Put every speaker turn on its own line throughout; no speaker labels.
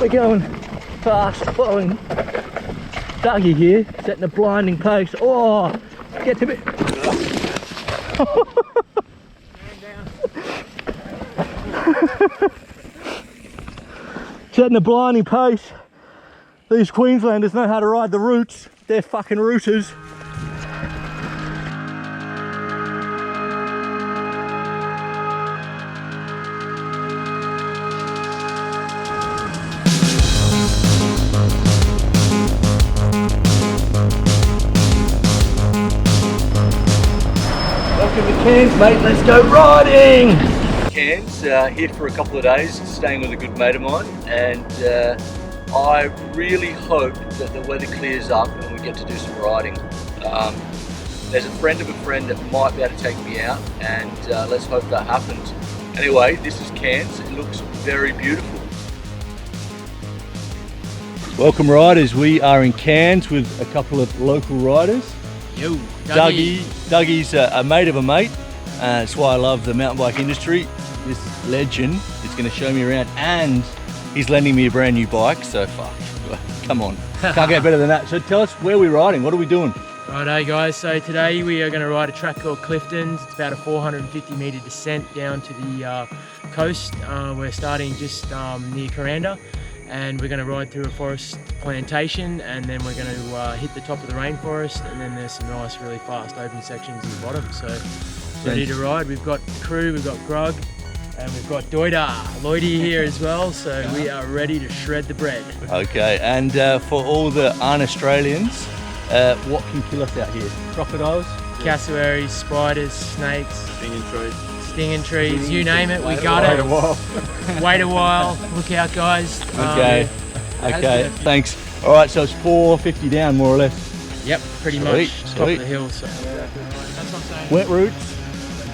We're going fast, following Dougie here, setting a blinding pace. Oh, get to me. Setting a blinding pace. These Queenslanders know how to ride the routes. They're fucking routers. Welcome to Cairns, mate. Let's go riding! Cairns, here for a couple of days, staying with a good mate of mine, and I really hope that the weather clears up and we get to do some riding. There's a friend of a friend that might be able to take me out, and let's hope that happens. Anyway, this is Cairns. It looks very beautiful. Welcome riders, we are in Cairns with a couple of local riders.
Yo,
Dougie's a mate of a mate. That's why I love the mountain bike industry. This legend is going to show me around, and he's lending me a brand new bike, so fuck, come on, can't get better than that. So tell us, where are we riding? What are we doing?
Righto guys, so today we are going to ride a track called Clifton's. It's about a 450 metre descent down to the coast. We're starting just near Kuranda, and we're going to ride through a forest plantation, and then we're going to hit the top of the rainforest, and then there's some nice really fast open sections at the bottom. So ready to ride. We've got crew, we've got grog, and we've got Lloydie here as well, so we are ready to shred the bread.
Okay, and for all the un-Australians, what can kill us out here? Crocodiles?
Cassowaries, spiders, snakes, stinging trees, you name it, we got it. Wait a while, look out guys.
Okay, okay, thanks. All right, so it's 450 down more or less.
Yep, pretty much, top of the hill. So.
Wet roots.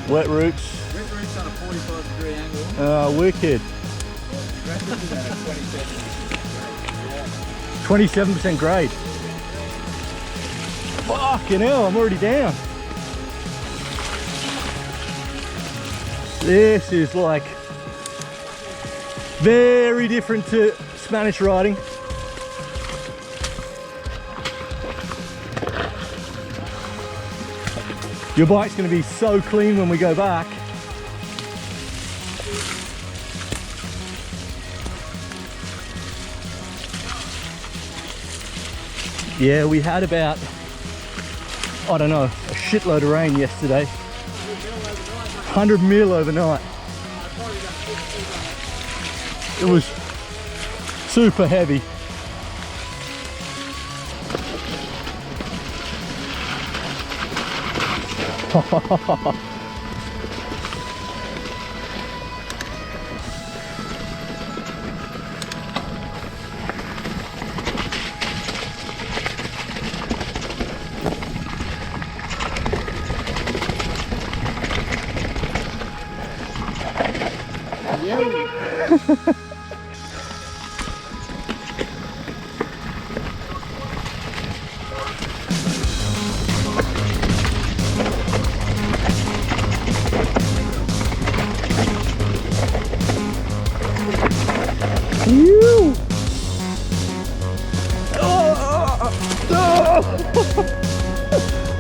Wet roots.
Wet roots on a 45-degree angle.
Wicked. 27% grade. Fucking hell, I'm already down. This is like very different to Spanish riding. Your bike's going to be so clean when we go back. Yeah, we had about, I don't know, a shitload of rain yesterday. 100 mil overnight. It was super heavy.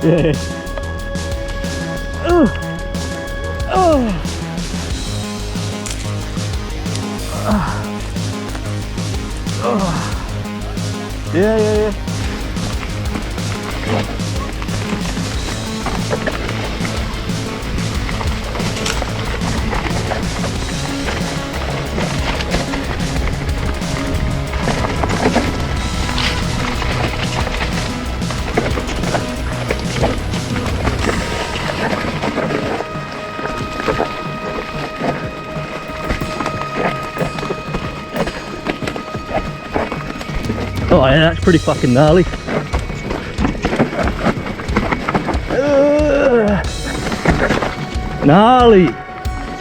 Yeah. Yeah. Oh yeah, that's pretty fucking gnarly. Gnarly,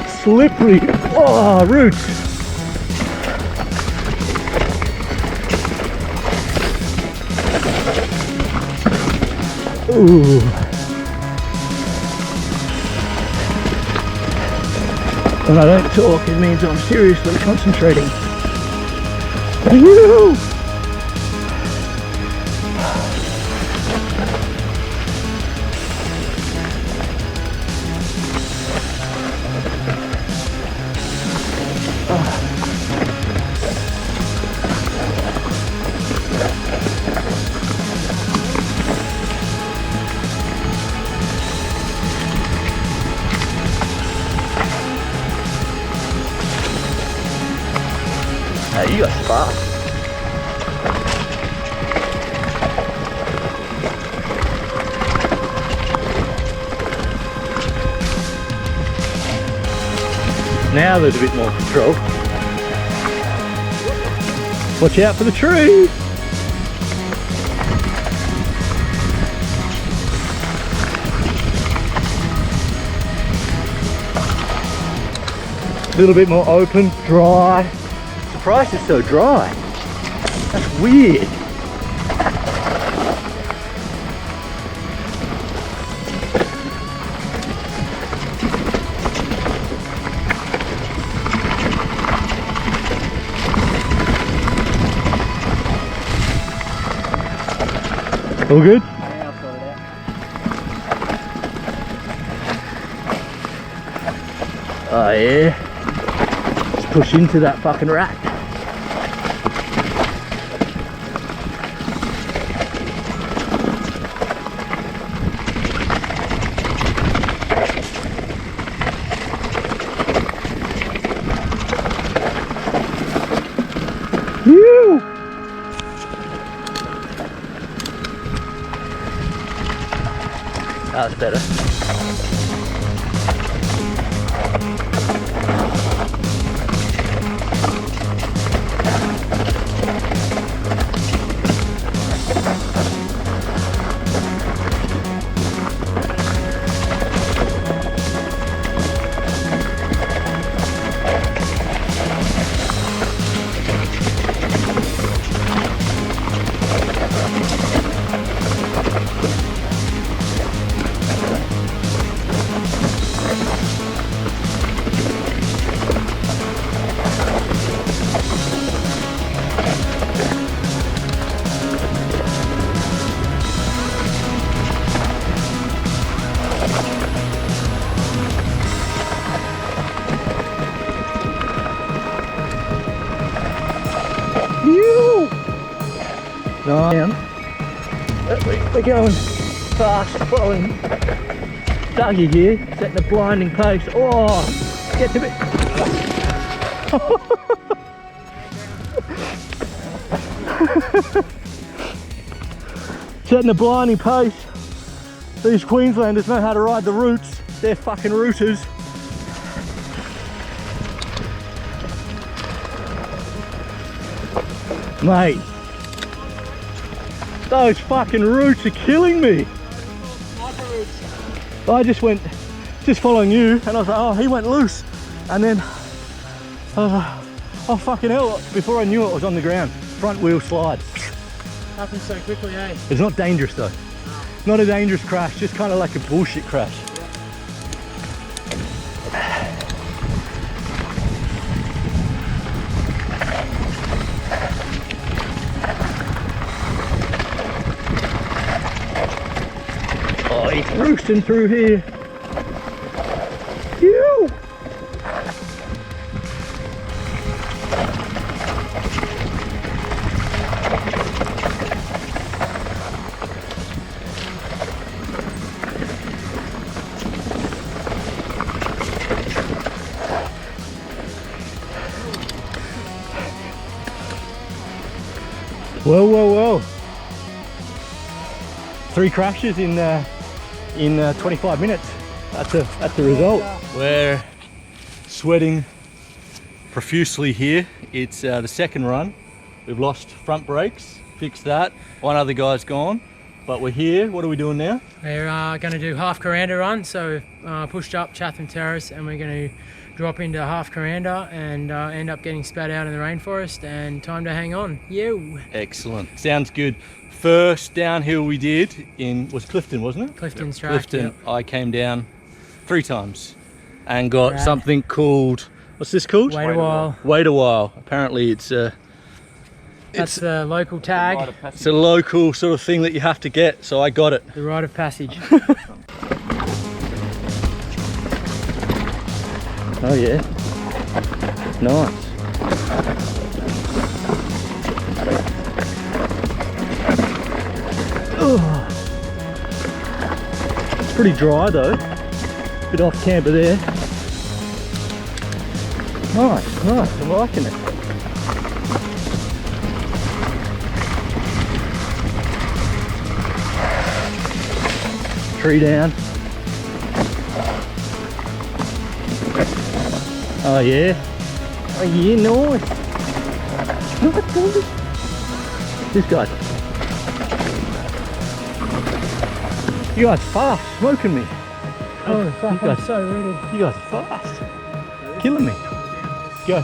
slippery, oh, roots. Ooh. When I don't talk, it means I'm seriously concentrating. Woo! Hey, you got spark. Now there's a bit more control. Watch out for the tree. A little bit more open, dry. Surprised it's so dry. That's weird. All good?
Yeah, I'll sort it out.
Oh yeah. Let's push into that fucking rack. Whew. That was better. Down. We're going fast, following Dougie here, setting the blinding pace. Oh, get to it. Setting the blinding pace. These Queenslanders know how to ride the routes. They're fucking routers. Mate. Those fucking roots are killing me. I just went, just following you, and I was like, oh, he went loose. And then I was like, oh fucking hell, before I knew it was on the ground. Front wheel slide.
Happens so quickly, eh?
It's not dangerous though. Not a dangerous crash, just kind of like a bullshit crash. Oh, he's roosting through here. Phew! Well, well, well. 3 crashes in 25 minutes. That's the result. We're sweating profusely here. It's the second run. We've lost front brakes, fixed that. One other guy's gone, but we're here. What are we doing now?
We're going to do half Coranda run, so pushed up Chatham Terrace, and we're going to drop into half Coranda and end up getting spat out in the rainforest, and time to hang on. You.
Excellent. Sounds good. First downhill we did was Clifton, wasn't it?
Clifton's track.
Clifton.
Yep.
I came down 3 times and got
Rad.
something called, what's this called?
Wait a while.
Wait a while. Apparently it's
That's the local tag.
It's a local sort of thing that you have to get, so I got it.
The rite of passage.
Oh yeah. Nice. Oh. It's pretty dry though. Bit off camber there. Nice, nice, I'm liking it. Tree down. Oh yeah. Oh yeah, nice. This guy. You guys are fast, smoking me.
Oh fuck,
I'm
so ready.
You guys are fast. Killing me. Go.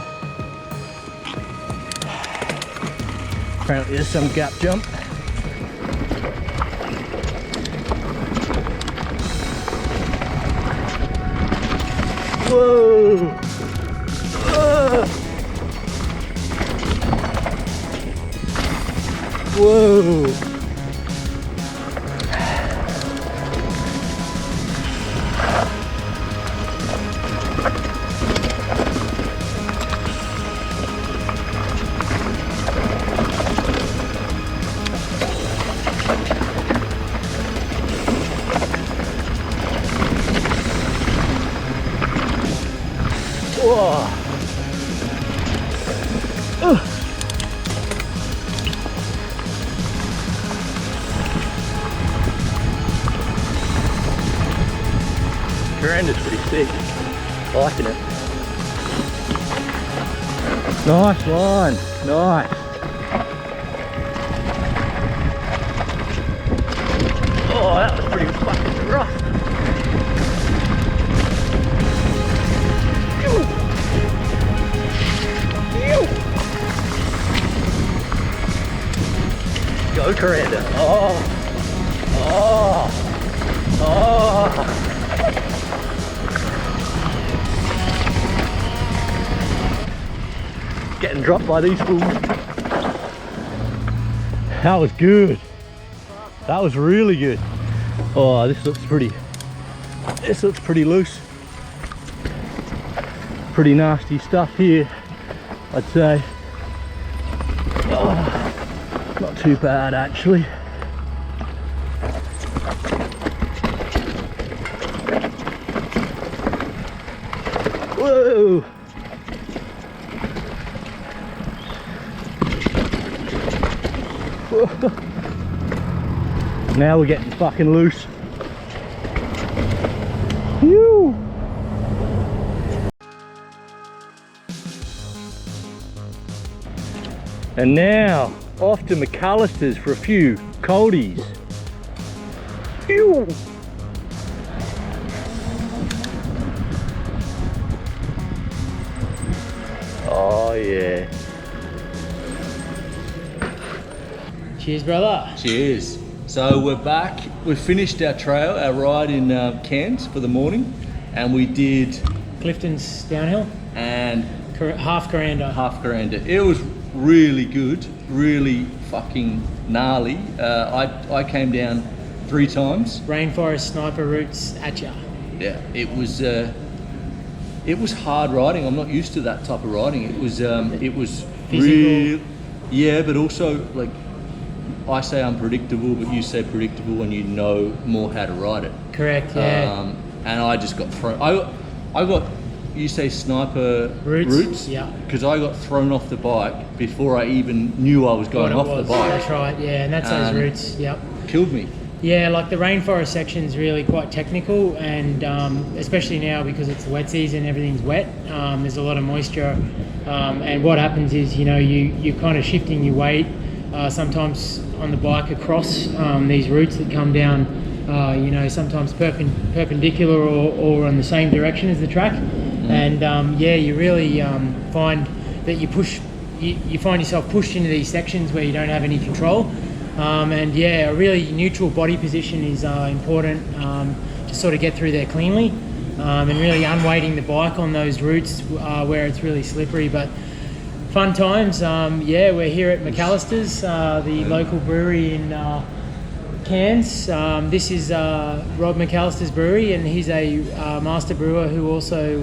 Apparently there's some gap jump. Whoa! Whoa! Whoa. Cairns is pretty sick. Liking it. Nice line. Nice. Oh, that was pretty fucking rough. Go Cairns. Oh. Oh. Oh. Getting dropped by these fools. That was good. That was really good. Oh, this looks pretty loose. Pretty nasty stuff here, I'd say. Oh, not too bad actually. Whoa! Now we're getting fucking loose. Whew. And now off to McAllister's for a few coldies. Phew. Oh yeah.
Cheers, brother.
Cheers. So we're back. We've finished our trail, our ride in Cairns for the morning, and we did
Clifton's downhill
and
half Cairns.
half Cairns. It was really good, really fucking gnarly. I came down 3 times.
Rainforest sniper routes at ya.
Yeah, it was hard riding. I'm not used to that type of riding. It was
Physical.
real, yeah, but also like I say unpredictable, but you say predictable, and you know more how to ride it.
Correct. Yeah.
And I just got thrown. I got, you say sniper routes?
Yeah.
Because I got thrown off the bike before I even knew I was going off the bike.
That's right. Yeah, and that's those routes. Yep.
Killed me.
Yeah, like the rainforest section's really quite technical, and especially now because it's the wet season, everything's wet. There's a lot of moisture, and what happens is, you know, you're kind of shifting your weight sometimes on the bike across these routes that come down, you know, sometimes perpendicular or on the same direction as the track, and yeah, you really find that you find yourself pushed into these sections where you don't have any control. And yeah, a really neutral body position is important to sort of get through there cleanly, and really unweighting the bike on those routes where it's really slippery. But Fun times. Yeah, we're here at McAllister's, the local brewery in Cairns. This is Rob McAllister's brewery, and he's a master brewer who also,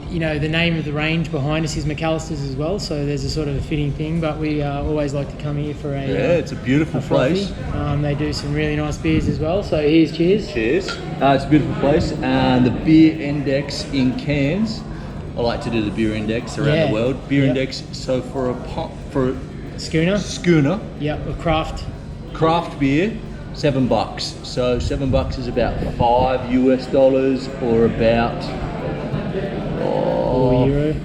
you know, the name of the range behind us is McAllister's as well. So there's a sort of a fitting thing. But we always like to come here for a
it's a beautiful place.
They do some really nice beers as well. So here's cheers.
Cheers. It's a beautiful place, and the beer index in Cairns. I like to do the beer index around the world. Beer index. So for a schooner.
Yep, a craft
beer, $7. So $7 is about $5 or about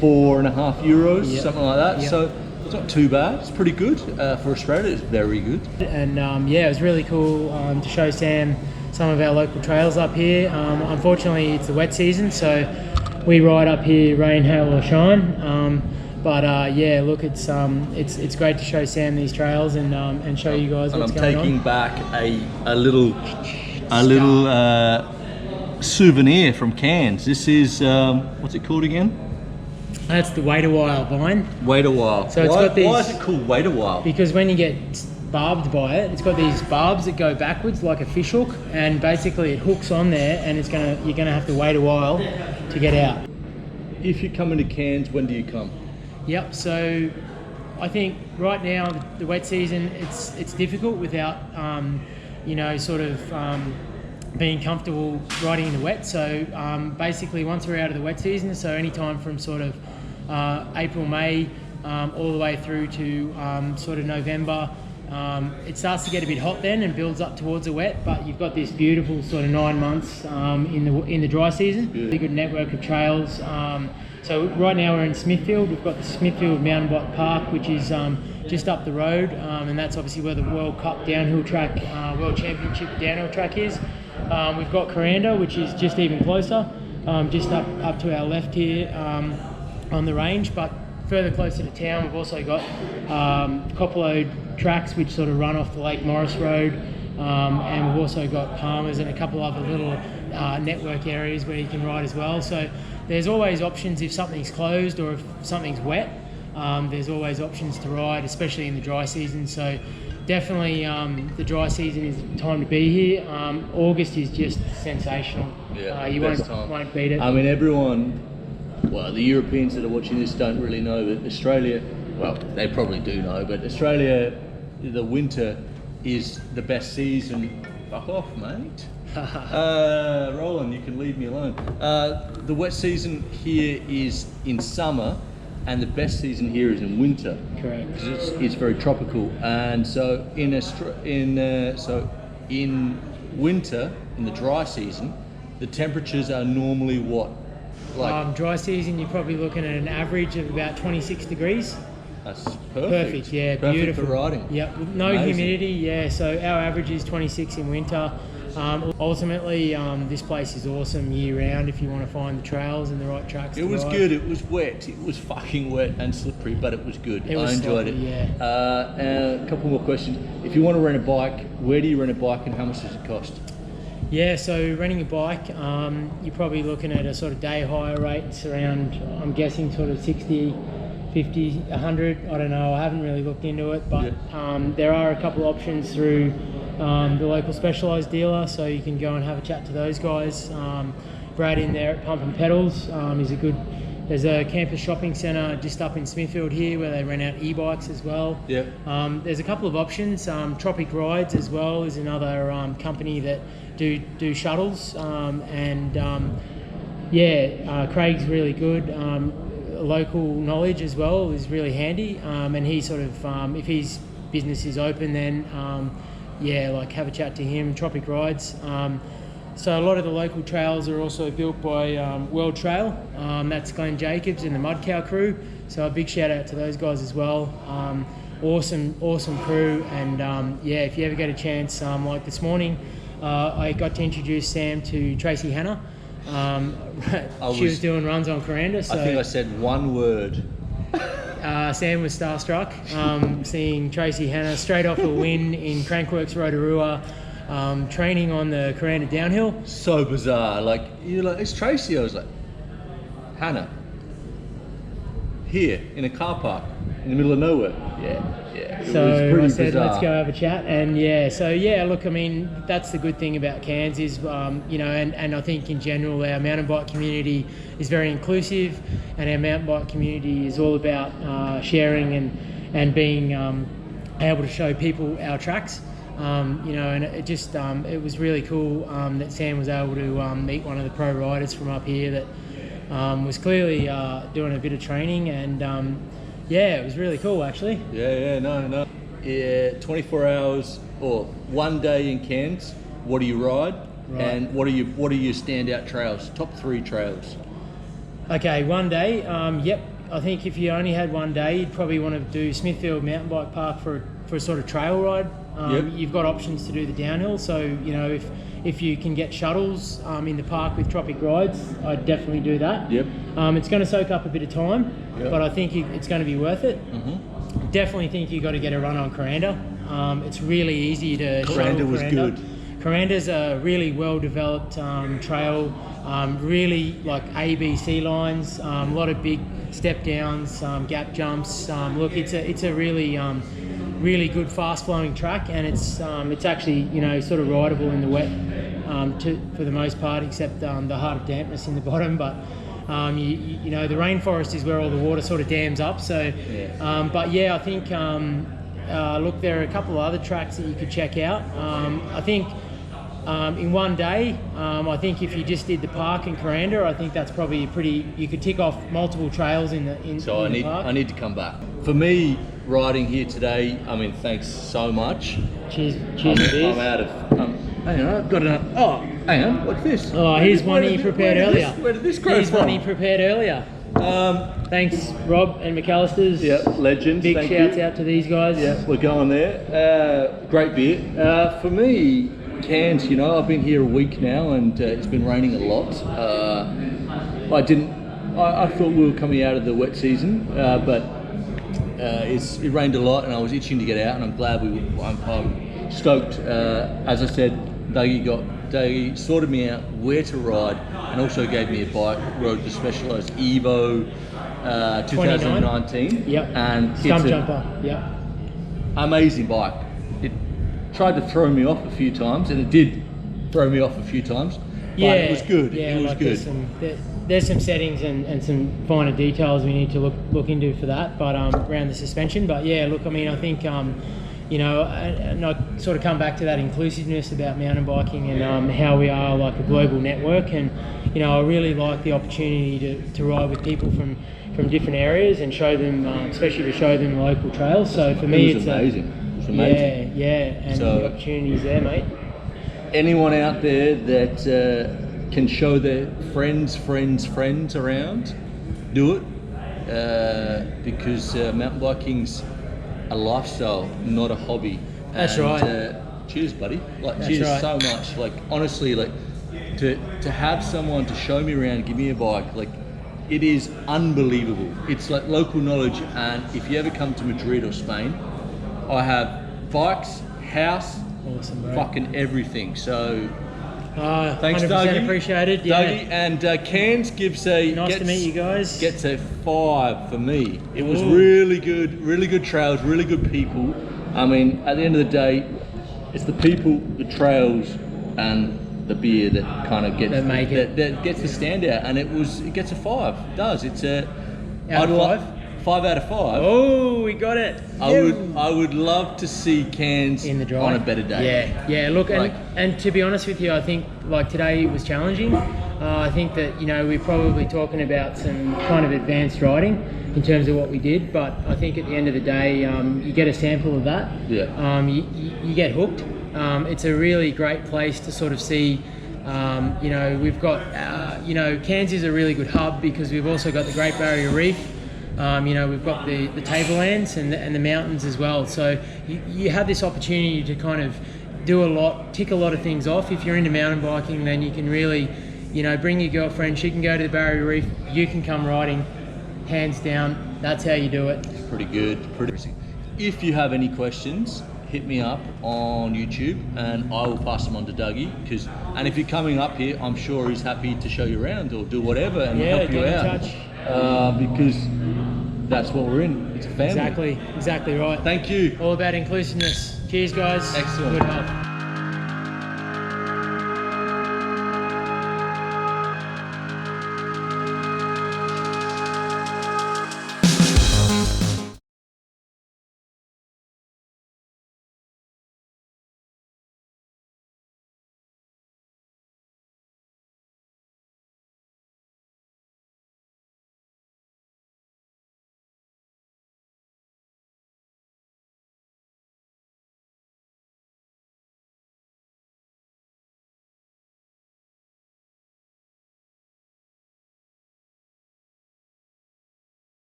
€4.5, something like that.
Yep.
So it's not too bad. It's pretty good for Australia. It's very good.
And yeah, it was really cool to show Sam some of our local trails up here. Unfortunately, it's the wet season, so we ride up here, rain, hail or shine. But yeah, look, it's great to show Sam these trails and show you guys what's going on.
And I'm taking back a little souvenir from Cairns. This is what's it called again?
That's the Wait a While vine.
Wait a while.
So it's got these.
Why is it called Wait a While?
Because when you get barbed by it, it's got these barbs that go backwards like a fish hook, and basically it hooks on there, and you're gonna have to wait a while to get out.
If you're coming to Cairns, when do you come?
Yep. So I think right now the wet season it's difficult without you know, sort of being comfortable riding in the wet. So basically once we're out of the wet season, so any time from sort of April, May, all the way through to sort of November, it starts to get a bit hot then and builds up towards the wet, but you've got this beautiful sort of 9 months in the dry season. Really good network of trails. So right now we're in Smithfield. We've got the Smithfield Mountain Bike Park, which is just up the road, and that's obviously where the World Cup downhill track, World Championship downhill track is. We've got Coranda, which is just even closer, just up to our left here on the range. But further closer to town, we've also got Coppelode tracks, which sort of run off the Lake Morris Road, and we've also got Palmer's and a couple other little network areas where you can ride as well. So there's always options if something's closed or if something's wet. There's always options to ride, especially in the dry season. So definitely the dry season is the time to be here. August is just sensational.
Yeah,
you won't beat it.
I mean, everyone, well, the Europeans that are watching this don't really know, but Australia, well, they probably do know, but Australia, the winter is the best season. Fuck off, mate. Roland, you can leave me alone. The wet season here is in summer, and the best season here is in winter.
Correct.
Because it's very tropical, and so in winter, in the dry season, the temperatures are normally what? Like
dry season, you're probably looking at an average of about 26 degrees.
That's perfect.
Perfect, yeah,
perfect
beautiful.
for riding.
Yep, no
Amazing.
humidity, yeah, so our average is 26 in winter. Ultimately, this place is awesome year round if you want to find the trails and the right tracks.
It was good, it was wet, it was fucking wet and slippery, but it was good. I enjoyed it.
Yeah.
A couple more questions. If you want to rent a bike, where do you rent a bike and how much does it cost?
Yeah, so renting a bike, you're probably looking at a sort of day hire rate. It's around, I'm guessing, sort of 60, 50, 100. I don't know, I haven't really looked into it, but there are a couple options through the local specialised dealer, so you can go and have a chat to those guys. Brad in there at Pump and Pedals is a good. There's a campus shopping centre just up in Smithfield here where they rent out e-bikes as well.
Yeah.
There's a couple of options. Tropic Rides as well is another company that do shuttles, Craig's really good. Local knowledge as well is really handy, and he sort of if his business is open, then have a chat to him. Tropic Rides. So a lot of the local trails are also built by World Trail. That's Glenn Jacobs and the Mud Cow crew. So a big shout out to those guys as well. Awesome crew. And if you ever get a chance, like this morning, I got to introduce Sam to Tracy Hanna. She was doing runs on Coranda. So
I think I said one word.
Sam was starstruck, seeing Tracy Hanna straight off a win in Crankworks Rotorua. Training on the Coranda downhill.
So bizarre. Like, you're like, it's Tracy. I was like, Hannah. here in a car park in the middle of nowhere. Yeah.
So I said, let's go have a chat, and look, I mean, that's the good thing about Cairns is, and I think in general our mountain bike community is very inclusive, and our mountain bike community is all about sharing and being able to show people our tracks. And it was really cool that Sam was able to meet one of the pro riders from up here that was clearly doing a bit of training, and it was really cool actually.
No. Yeah, 24 hours or 1 day in Cairns. What do you ride? Right. And what are your standout trails? Top 3 trails.
Okay, 1 day. I think if you only had 1 day, you'd probably want to do Smithfield Mountain Bike Park for a sort of trail ride. You've got options to do the downhill, so if you can get shuttles in the park with Tropic Rides, I'd definitely do that. It's going to soak up a bit of time, but I think it's going to be worth it. Definitely think you got to get a run on Coranda. It's really easy to
Coranda was good.
Coranda's a really well developed trail, really like ABC lines, a lot of big step downs, gap jumps. Look, it's a really good fast flowing track, and it's actually sort of rideable in the wet for the most part, except the heart of dampness in the bottom. But the rainforest is where all the water sort of dams up. So, I think look, there are a couple of other tracks that you could check out. I think in 1 day, I think if you just did the park in Coranda, I think that's probably you could tick off multiple trails in the park.
I need to come back. For me, riding here today, I mean, thanks so much.
Cheers.
I'm out of. Hang on, I've got enough. Oh, hang on, what's this?
Oh, here's one he prepared earlier.
Where did this grow from?
Here's one he prepared earlier. Thanks, Rob and McAllister's.
Yeah, legends.
Big shouts out to these guys.
Yeah, we're going there. Great beer. For me, Cairns, I've been here a week now, and it's been raining a lot. I thought we were coming out of the wet season, but it rained a lot, and I was itching to get out, and I'm glad I'm stoked. As I said, Dougie sorted me out where to ride, and also gave me a bike. Rode the Specialized Evo 2019.
Yep.
And
Stump jumper. Yep.
Amazing bike. It tried to throw me off a few times, and it did throw me off a few times. But it was good.
Yeah,
it was good.
There's some settings and some finer details we need to look into for that, but around the suspension. But yeah, look, I mean, I think and I sort of come back to that inclusiveness about mountain biking and how we are like a global network, and I really like the opportunity to ride with people from different areas and show them, especially to show them local trails. So for me, it's
amazing. It was amazing.
Yeah, and the opportunity's there, mate.
Anyone out there that can show their friends around, do it, because mountain biking's a lifestyle, not a hobby.
That's right.
Cheers, buddy.
That's
cheers
right.
So much. Honestly, to have someone to show me around, give me a bike, it is unbelievable. It's like local knowledge, and if you ever come to Madrid or Spain, I have house,
awesome, bro.
Fucking everything. So
thanks,
100%
Dougie. Appreciated. Yeah.
Dougie, and Cairns
nice to meet you guys.
Gets a 5 for me. It was really good trails, really good people. I mean, at the end of the day, it's the people, the trails, and the beer that kind of gets that gets the standout, and it gets a 5. It does. It's a
out of 5.
5 out of 5.
Oh, we got it.
I would love to see Cairns
in the dry
on a better day.
Yeah. Look, and to be honest with you, I think today was challenging. I think that we're probably talking about some kind of advanced riding in terms of what we did, but I think at the end of the day, you get a sample of that.
Yeah.
You get hooked. It's a really great place to sort of see. We've got Cairns is a really good hub because we've also got the Great Barrier Reef. We've got the tablelands and the mountains as well. So you have this opportunity to kind of tick a lot of things off. If you're into mountain biking, then you can really, bring your girlfriend. She can go to the Barrier Reef. You can come riding, hands down. That's how you do it.
Pretty good. If you have any questions, hit me up on YouTube and I will pass them on to Dougie. And if you're coming up here, I'm sure he's happy to show you around or do whatever and help you out.
Get in touch.
Because
that's what we're in. It's a family.
Exactly right.
Thank you.
All about inclusiveness. Cheers, guys.
Excellent.
Good health.